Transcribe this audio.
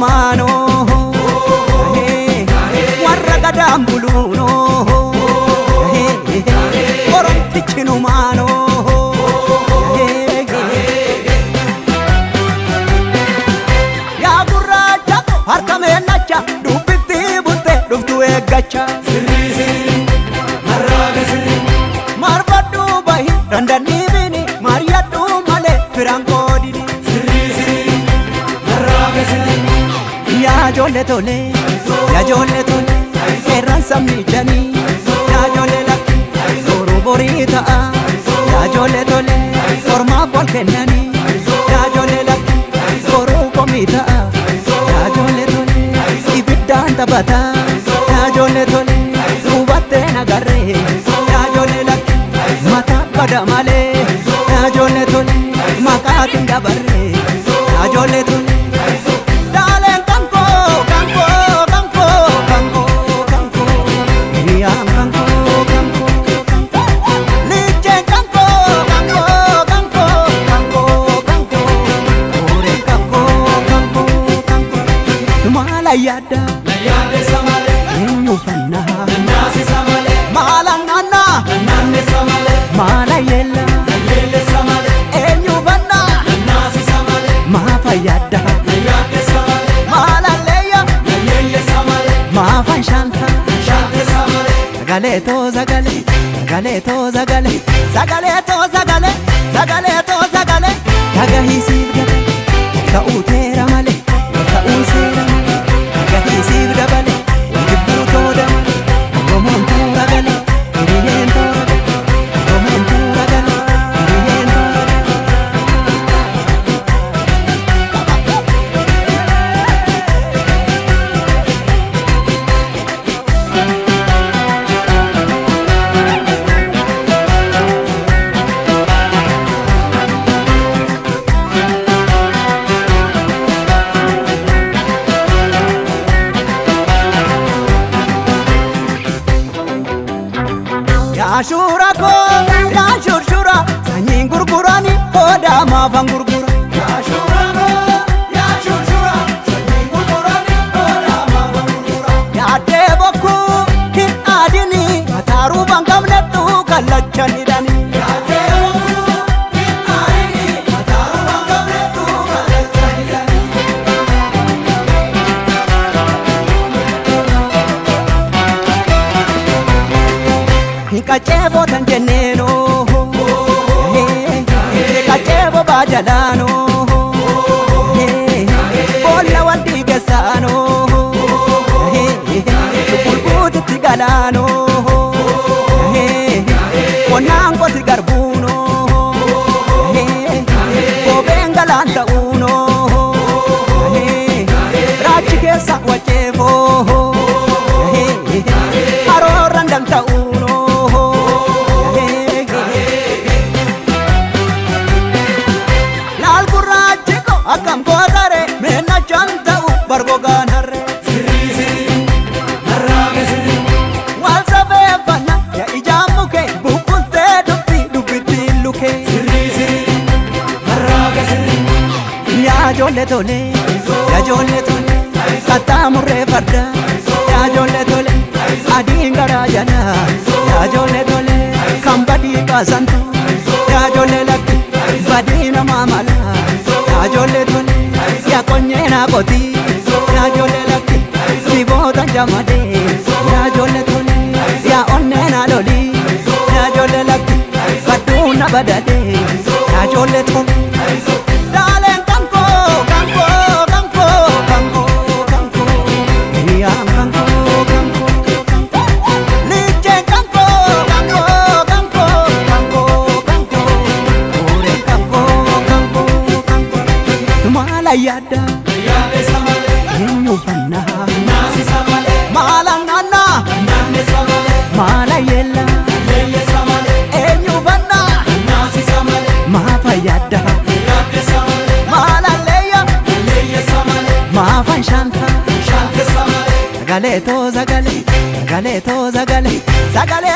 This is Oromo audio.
mano warra gadaan buluuno oromtichi nu mano yaa gurraacha harka meennacha dubbitti butte dhuftu eeggacha marfadhu bahi randannii bini mariyadhu malee firaan koodini yaa ijoollee tole yaa ijoollee tole seeraan sabni janii yaa ijoollee lakki boruu borii ta'a yaa ijoollee tole ormaaf wal kennanii yaa ijoollee lakki boruu komii ta'a yaa ijoollee tole ibiddaan taphata yaa ijoollee tole hubattee nagarree yaa ijoollee lakki mataa bada malee yaa ijoollee tole maqaatiin dabarree yaa ijoollee tole Layada samale enyu fanna nasi samale mala nana nanne samale mala yella samale enyu fanna nasi samale ma fayada samale mala leya samale ma fan shanta samale zagale to zagale zagale to zagale zagale to zagale zagale to zagale tagahi sirgale ta utera male ta usera Sib dabale, jibbu toda, gomontura gale, iriento, gomontura gale, iriento. Ashura ko ya shurshura sanyin gurgurani oda mafan gurgura Ashura ko ya shurshura sanyin gurgurani oda mafan gurgura ya deboku hin adini mataru bangamne tu kalachan idani ya deboku hin adini mataru bangamne tu kalachan idani Kacevo tan jenneno kacevo bajalano bolla wandi gesano bulbuti tigalano onango tigarbuno bobengalanta uno rachi kesa wacevo arorandanta uno Akam kodare mena chanta u bargogan harre wal sabe fana ya ijamuke bukulte dubiti luke ya jolle tole ya jolle tole kata murre farda ya jolle tole adingara jana ya jolle tole kambadi kasantu ya jolle lakki badina mamala ya jolle tole ya konyena koti ya jolle lakki sibota jamade ya jolle tole ya onnena loli ya jolle lakki baduna badade ya jolle tole dalen kanko kanko kanko kanko kanko ya kanko kanko liche kanko kanko kanko kanko kanko ore kanko kanko Malayada samale enyu fanna nasi samale mala nana nanne samale mala yella samale enyu fanna nasi samale ma fayada samale mala leya samale ma fan shanta samale zagale to zagale zagale to zagale zagale